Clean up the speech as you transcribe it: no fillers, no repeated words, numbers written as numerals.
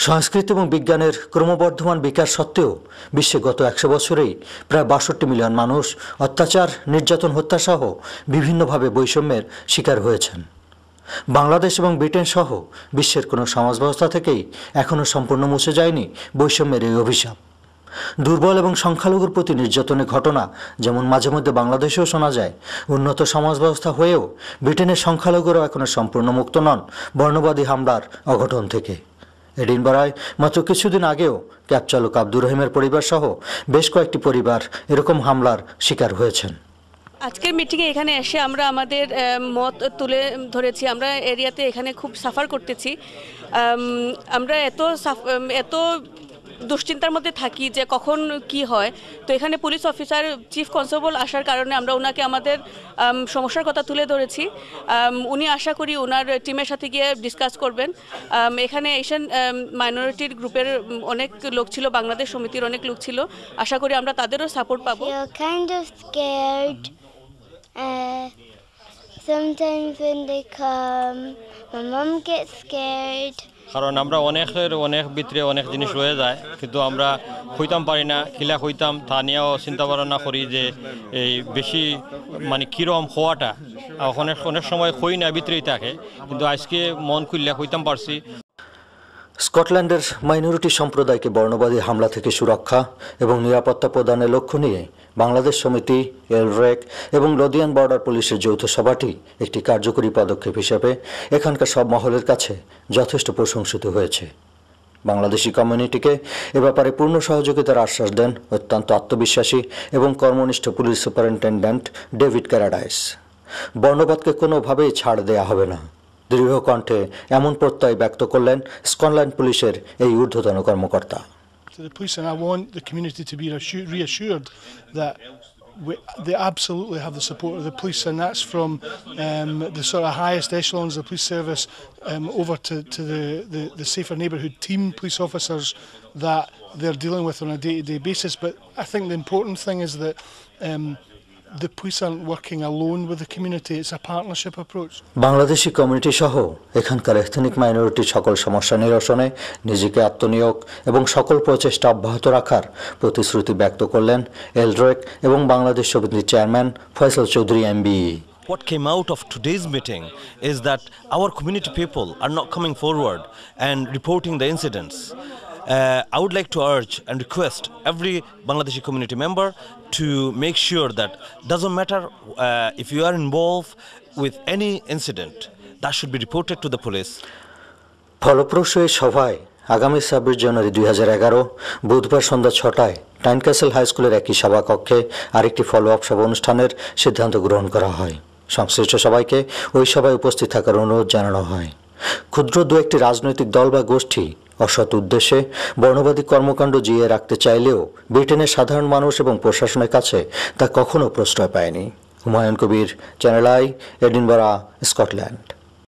সংস্কৃতি এবং বিজ্ঞানের ক্রমবর্ধমান বিকাশ সত্ত্বেও বিশ্বে গত 100 বছরেই প্রায় 62 মিলিয়ন মানুষ অত্যাচার, নির্যাতন, হত্যাসহ বিভিন্নভাবে বৈষম্যের শিকার হয়েছেন। বাংলাদেশ এবং ব্রিটেন সহ বিশ্বের কোনো সমাজ ব্যবস্থা থেকেই এখনও সম্পূর্ণ মুছে যায়নি বৈষম্যের এই অভিশাপ। দুর্বল এবং সংখ্যালঘুর প্রতি নির্যাতনের ঘটনা যেমন মাঝে মধ্যে বাংলাদেশেও শোনা যায়, উন্নত সমাজ ব্যবস্থা হয়েও ব্রিটেনের সংখ্যালঘুরাও এখনও সম্পূর্ণ মুক্ত নন বর্ণবাদী হামলার অঘটন থেকে। এডিনবরায় মাত্র কিছুদিন আগেও ক্যাব চালক আব্দুর রহিমের পরিবার সহ বেশ কয়েকটি পরিবার এরকম হামলার শিকার হয়েছেন। আজকের মিটিংয়ে এখানে এসে আমরা আমাদের মত তুলে ধরেছি। আমরা এরিয়াতে এখানে খুব সাফার করতেছি। আমরা এত দুশ্চিন্তার মধ্যে থাকি যে কখন কি হয়। তো এখানে পুলিশ অফিসার চিফ কনস্টেবল আসার কারণে আমরা ওনাকে আমাদের সমস্যার কথা তুলে ধরেছি। উনি আশা করি ওনার টিমের সাথে গিয়ে ডিসকাস করবেন। এখানে এশিয়ান মাইনরিটির গ্রুপের অনেক লোক ছিল, বাংলাদেশ সমিতির অনেক লোক ছিল। আশা করি আমরা তাদেরও সাপোর্ট পাবো। Sometimes when they come, my mom gets scared. কারণ আমরা অনেক ভিতরে অনেক জিনিস রয়ে যায়, কিন্তু আমরা হইতাম পারি না। কিলা হইতাম তা নিয়েও চিন্তা ভাবনা করি যে এই বেশি মানে কিরম হওয়াটা অনেক সময় হই না, ভিতরেই থাকে, কিন্তু আজকে মন খুললে হইতাম পারছি। স্কটল্যান্ডের মাইনরিটি সম্প্রদায়কে বর্ণবাদী হামলা থেকে সুরক্ষা এবং নিরাপত্তা প্রদানের লক্ষ্য নিয়ে বাংলাদেশ সমিতি, এলরেক এবং লদিয়ান বর্ডার পুলিশের যৌথ সভাটি একটি কার্যকরী পদক্ষেপ হিসেবে এখানকার সব মহলের কাছে যথেষ্ট প্রশংসিত হয়েছে। বাংলাদেশি কমিউনিটিকে এ ব্যাপারে পূর্ণ সহযোগিতার আশ্বাস দেন অত্যন্ত আত্মবিশ্বাসী এবং কর্মনিষ্ঠ পুলিশ সুপারিনটেন্ডেন্ট ডেভিড ক্যারাডাইস। বর্ণবাদকে কোনোভাবেই ছাড় দেয়া হবে না, দৃঢ় কণ্ঠে এমন প্রত্যয় ব্যক্ত করলেন স্কটল্যান্ড পুলিশের এই ঊর্ধ্বতন কর্মকর্তা। To the police, and I want the community to be reassured that they absolutely have the support of the police, and that's from the sort of highest echelons of the police service over to the Safer Neighbourhood team police officers that they're dealing with on a day-to-day basis. But I think the important thing is that the police aren't working alone with the community. It's a partnership approach. Bangladeshi community সহ এখানকার ethnic মাইনরিটির সকল সমস্যা নিরসনে নিজেকে আত্মনিয়োগ এবং সকল প্রচেষ্টা অব্যাহত রাখার প্রতিশ্রুতি ব্যক্ত করলেন এলরেক এবং বাংলাদেশ সমিতির chairman Faisal Chowdhury MBE। What came out of today's meeting is that our community people are not coming forward and reporting the incidents. I would like to urge and request every Bangladeshi community member to make sure that doesn't matter if you are involved with any incident, that should be reported to the police. ফলপ্রসূ এই সভায় আগামী 26 জানুয়ারি 2011 বুধবার সন্ধ্যা 6টায় টাইনক্যাসল high স্কুলের একই সভাকক্ষে আরেকটি follow up সভা অনুষ্ঠানের সিদ্ধান্ত গ্রহণ করা হয়। সংশ্লিষ্ট সবাইকে ওই সভায় উপস্থিত থাকার অনুরোধ জানানো হয়। ক্ষুদ্র দু একটি রাজনৈতিক দল বা গোষ্ঠী অসৎ উদ্দেশ্যে বর্ণবাদী কর্মকাণ্ড জিইয়ে রাখতে চাইলেও ব্রিটেনের সাধারণ মানুষ এবং প্রশাসনের কাছে তা কখনো প্রশ্রয় পায়নি। Humayun Kabir, channel I, Edinburgh, Scotland.